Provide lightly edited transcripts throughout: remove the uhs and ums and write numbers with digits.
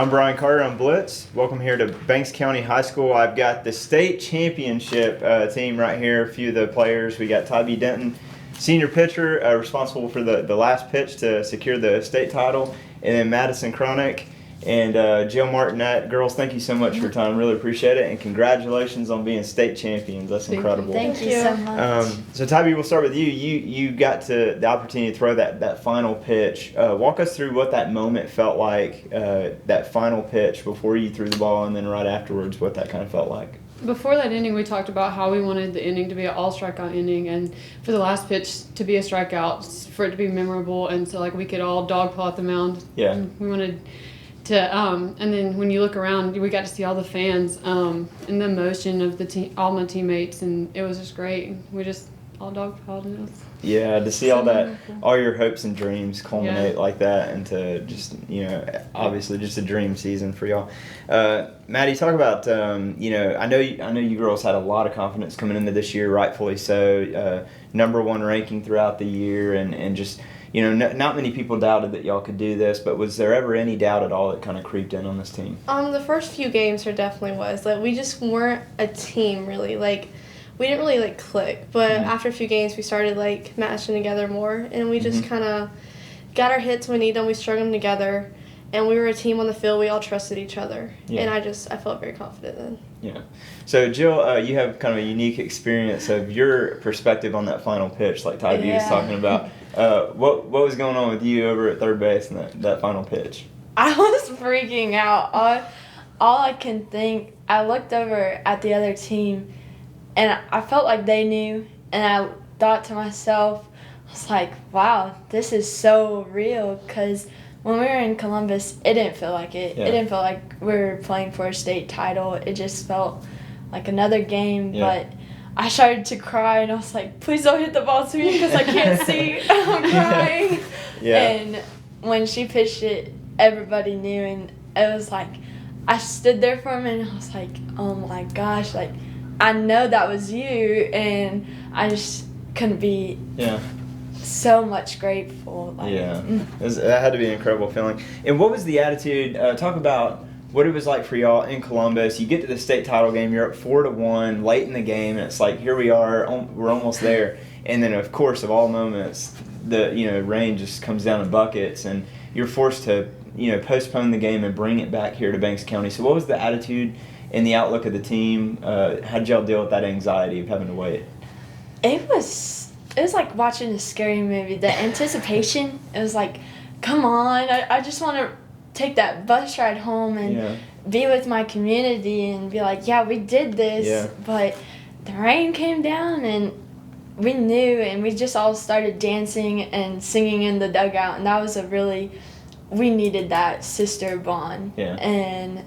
I'm Brian Carter. I'm Blitz. Welcome here to Banks County High School. I've got the state championship team right here. A few of the players. We got Tybee Denton, senior pitcher, responsible for the last pitch to secure the state title, and then Madison Cronic and Jill Martinet. Girls, thank you so much for your time. Really appreciate it, and congratulations on being state champions. That's incredible. Thank you so much. So Tybee, we'll start with you. You got the opportunity to throw that final pitch. Walk us through what that moment felt like, that final pitch before you threw the ball, and then right afterwards, what that kind of felt like. Before that inning, we talked about how we wanted the inning to be an all-strikeout inning, and for the last pitch to be a strikeout, for it to be memorable, and so like we could all dogpaw at the mound. Yeah. And we wanted to, and then when you look around, we got to see all the fans and the emotion of all my teammates, and it was just great. We just all dogpawed, and it was to see all that, all your hopes and dreams culminate like that, and to just, obviously just a dream season for y'all. Madi, talk about, I know you girls had a lot of confidence coming into this year, rightfully so. Number one ranking throughout the year, and just, not many people doubted that y'all could do this, but was there ever any doubt at all that kind of creeped in on this team? The first few games there definitely was. Like, we just weren't a team, really. Like, we didn't really, click. But after a few games, we started, matching together more. And we just kind of got our hits when we need them. We strung them together. And we were a team on the field. We all trusted each other. Yeah. And I felt very confident then. Yeah. So, Jill, you have kind of a unique experience of your perspective on that final pitch, like Tybee was talking about. What was going on with you over at third base in that final pitch? I was freaking out. All I can think, I looked over at the other team, and I felt like they knew, and I thought to myself, I was like, wow, this is so real, because when we were in Columbus, it didn't feel like it. Yeah. It didn't feel like we were playing for a state title. It just felt like another game, but I started to cry, and I was like, please don't hit the ball to me because I can't see. I'm crying. And when she pitched it, everybody knew, and it was like, I stood there for a minute, and I was like, oh my gosh, I know that was you, and I just couldn't be so much grateful. That had to be an incredible feeling. And what was the attitude? Talk about what it was like for y'all in Columbus. You get to the state title game, you're up 4-1 late in the game, and it's like, here we are, we're almost there. And then, of course, of all moments, the rain just comes down in buckets, and you're forced to postpone the game and bring it back here to Banks County. So what was the attitude and the outlook of the team? How did y'all deal with that anxiety of having to wait? It was like watching a scary movie. The anticipation, it was like, come on, I just want to take that bus ride home and be with my community and be like, yeah, we did this. Yeah. But the rain came down, and we knew, and we just all started dancing and singing in the dugout, and that was we needed that sister bond. Yeah. And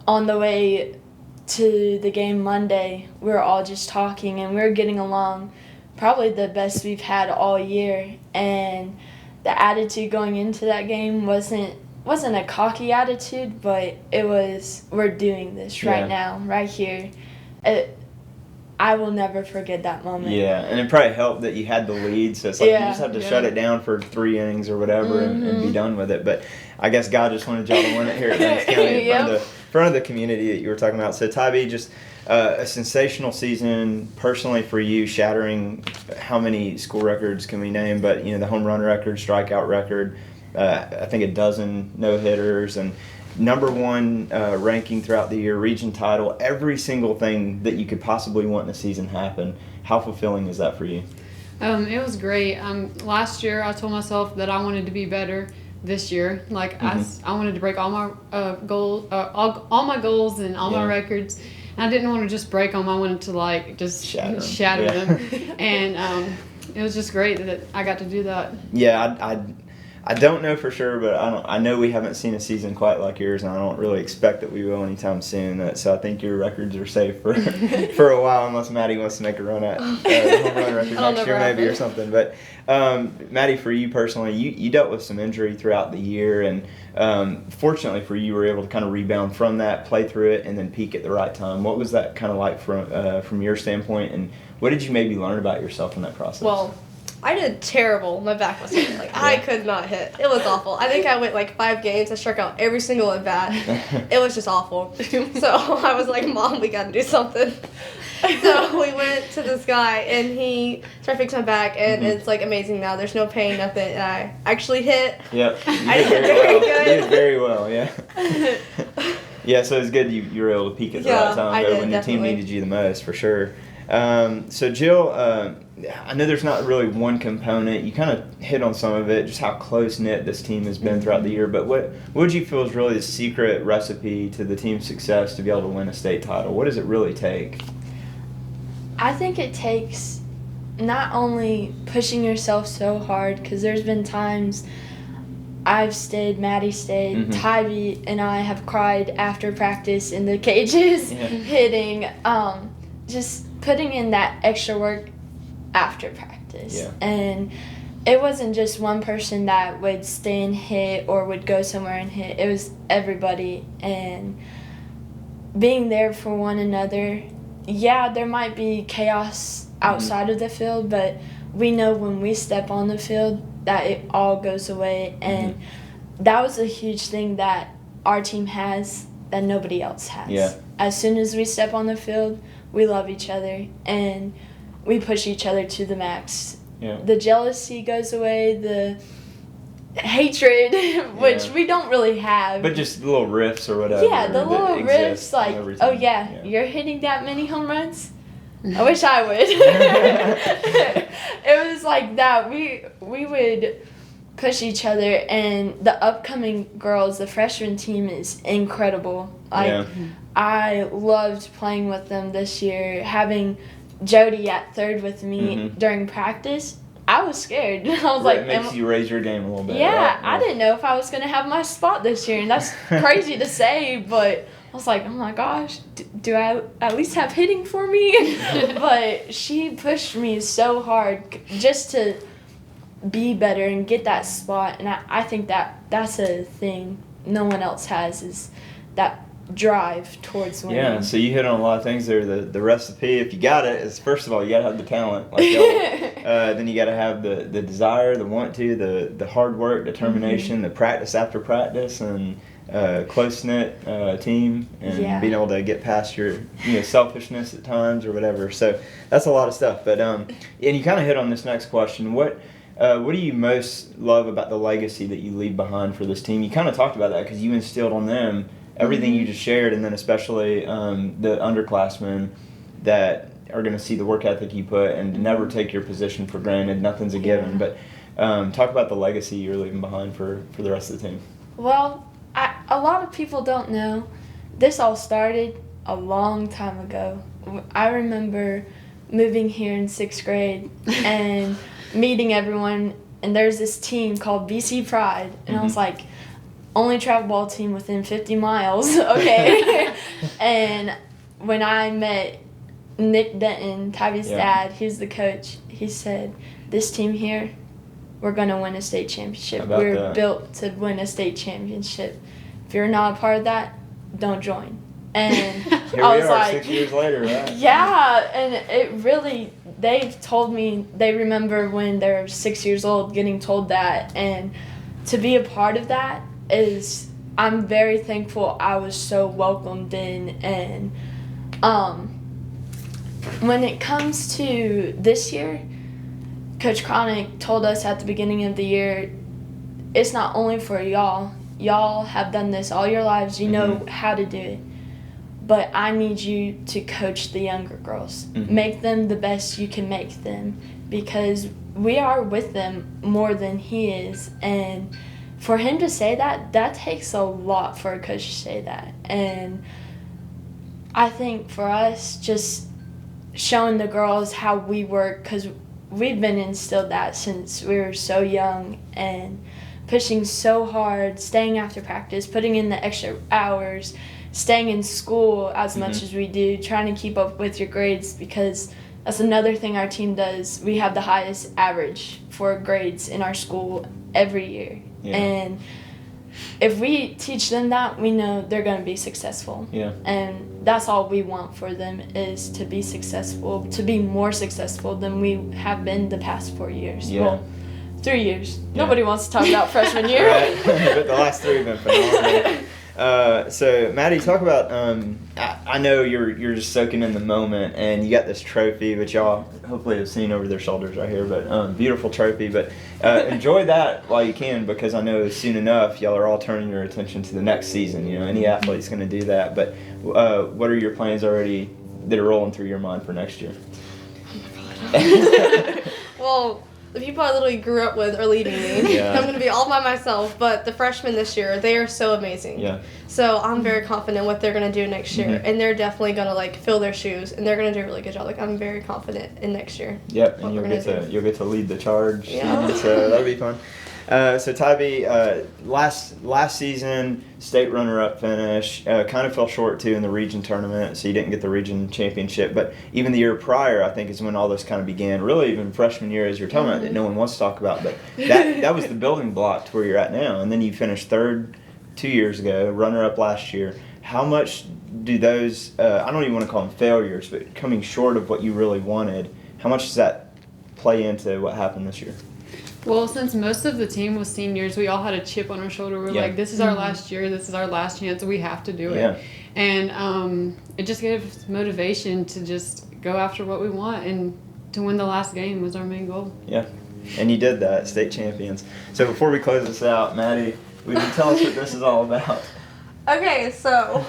on the way to the game Monday, we were all just talking, and we were getting along probably the best we've had all year. And the attitude going into that game wasn't a cocky attitude, but it was, we're doing this right now, right here. I will never forget that moment. Yeah, and it probably helped that you had the lead, so it's like you just have to shut it down for 3 innings or whatever and be done with it. But I guess God just wanted y'all to win it here at Banks County in front of the community that you were talking about. So, Tybee, just a sensational season personally for you, shattering how many school records can we name? But, the home run record, strikeout record, I think a dozen no-hitters, and number one ranking throughout the year, region title, every single thing that you could possibly want in a season happened. How fulfilling is that for you? It was great. Last year I told myself that I wanted to be better this year. I wanted to break all my goals, all my goals and all my records. And I didn't want to just break them. I wanted to just shatter them. And it was just great that I got to do that. Yeah, I don't know for sure, but I know we haven't seen a season quite like yours, and I don't really expect that we will anytime soon. So I think your records are safe for for a while, unless Madi wants to make a run at the home run record next year maybe or something. But Madi, for you personally, you dealt with some injury throughout the year, and fortunately for you, you were able to kind of rebound from that, play through it, and then peak at the right time. What was that kind of like from your standpoint, and what did you maybe learn about yourself in that process? Well, I did terrible. My back was hurting. Like, I could not hit. It was awful. I think I went like 5 games. I struck out every single at bat. It was just awful. So I was like, Mom, we got to do something. So we went to this guy, and he started fixing my back, and it's like amazing now. There's no pain, nothing, and I actually hit. Yep. I did very good. You did very well, yeah. Yeah, so it's good you were able to peak at the right time when your team needed you the most, for sure. So Jill, I know there's not really one component. You kind of hit on some of it, just how close-knit this team has been throughout the year. But what would you feel is really the secret recipe to the team's success to be able to win a state title? What does it really take? I think it takes not only pushing yourself so hard, because there's been times I've stayed, Madi stayed, Tybee and I have cried after practice in the cages, hitting, just putting in that extra work after practice. Yeah. And it wasn't just one person that would stay and hit or would go somewhere and hit. It was everybody. And being there for one another, yeah, there might be chaos outside of the field, but we know when we step on the field that it all goes away. And that was a huge thing that our team has that nobody else has. Yeah. As soon as we step on the field, we love each other and we push each other to the max. Yeah. The jealousy goes away, the hatred, which we don't really have. But just little riffs or whatever. Yeah, the little riffs, like, oh yeah, you're hitting that many home runs? I wish I would. It was like that. We would push each other, and the upcoming girls, the freshman team is incredible. Like, I loved playing with them this year. Having Jody at third with me during practice, I was scared. I was like, it makes you raise your game a little bit. Yeah, right? I didn't know if I was going to have my spot this year, and that's crazy to say, but I was like, oh my gosh, do I at least have hitting for me? But she pushed me so hard just to be better and get that spot, and I think that's a thing no one else has, is that drive towards winning. Yeah, so you hit on a lot of things there. The recipe, if you got it, is first of all, you got to have the talent. Like then you got to have the desire, the want to, the hard work, determination, the practice after practice, and close-knit team, and being able to get past your selfishness at times or whatever. So that's a lot of stuff. But and you kind of hit on this next question. What do you most love about the legacy that you leave behind for this team? You kind of talked about that because you instilled on them everything you just shared, and then especially the underclassmen that are going to see the work ethic you put and never take your position for granted. Nothing's a given. But talk about the legacy you're leaving behind for the rest of the team. Well, a lot of people don't know. This all started a long time ago. I remember moving here in 6th grade and meeting everyone, and there's this team called BC Pride, and I was like, only travel ball team within 50 miles, okay? And when I met Nick Denton, Tybee's dad, he's the coach, he said, this team here, we're going to win a state championship. We're built to win a state championship. If you're not a part of that, don't join. And here I we was are, like, 6 years later, right? Yeah, and it really, they've told me, they remember when they're 6 years old getting told that, and to be a part of that is, I'm very thankful I was so welcomed in. And when it comes to this year, Coach Cronic told us at the beginning of the year, it's not only for y'all. Y'all have done this all your lives. You know how to do it. But I need you to coach the younger girls. Make them the best you can make them, because we are with them more than he is. And for him to say that, that takes a lot for a coach to say that. And I think for us, just showing the girls how we work, because we've been instilled that since we were so young, and pushing so hard, staying after practice, putting in the extra hours, staying in school as much as we do, trying to keep up with your grades, because that's another thing our team does. We have the highest average for grades in our school every year. And if we teach them that, we know they're going to be successful. Yeah. And that's all we want for them is to be successful, to be more successful than we have been the past 4 years. Yeah. Well, 3 years. Yeah. Nobody wants to talk about freshman year. Right. But the last 3 have been phenomenal. So Madi, talk about. I know you're just soaking in the moment, and you got this trophy, which y'all hopefully have seen over their shoulders right here. But beautiful trophy. But enjoy that while you can, because I know soon enough y'all are all turning your attention to the next season. You know, any athlete's going to do that. But what are your plans already that are rolling through your mind for next year? Well, the people I literally grew up with are leading me. Yeah. I'm going to be all by myself, but the freshmen this year, they are so amazing. Yeah. So I'm very confident what they're going to do next year, Mhm. and they're definitely going to like fill their shoes, and they're going to do a really good job. Like I'm very confident in next year. Yep, and what you'll we're get gonna to do. you'll get to lead the charge. Yeah. So that'll be fun. So Tybee, last season, state runner-up finish. Kind of fell short too in the region tournament, so you didn't get the region championship. But even the year prior, I think, is when all this kind of began. Really, even freshman year, as you're talking about, that no one wants to talk about. But that was the building block to where you're at now. And then you finished third 2 years ago, runner-up last year. How much do those? I don't even want to call them failures, but coming short of what you really wanted. How much does that play into what happened this year? Well, since most of the team was seniors, we all had a chip on our shoulder. We're Yeah. like, this is our last year. This is our last chance. We have to do it. Yeah. And it just gave us motivation to just go after what we want. And to win the last game was our main goal. Yeah, and you did that, state champions. So before we close this out, Madi, would you tell us what this is all about? Okay, so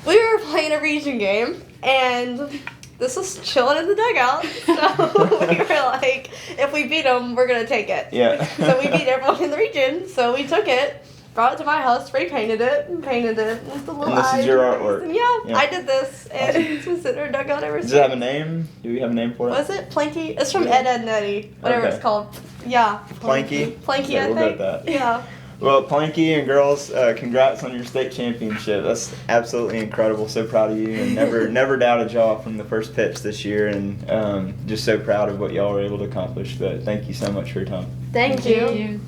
we were playing a region game, and this was chilling in the dugout. So we were like, if we beat them, we're going to take it. Yeah. So we beat everyone in the region, so we took it, brought it to my house, spray painted it, and painted it with the little And this is eyes your and artwork? things. And Yeah. I did this, and it's been sitting in our dugout ever Does since. it have a name? Do we have a name for it? Was it Planky? It's from Ed Nettie, whatever Okay. it's called. Yeah. Planky? Planky, Okay, I we'll think. go with that. Yeah. Well, Planky and girls, congrats on your state championship. That's absolutely incredible. So proud of you, and never doubted y'all from the first pitch this year, and just so proud of what y'all were able to accomplish. But thank you so much for your time. Thank you. you.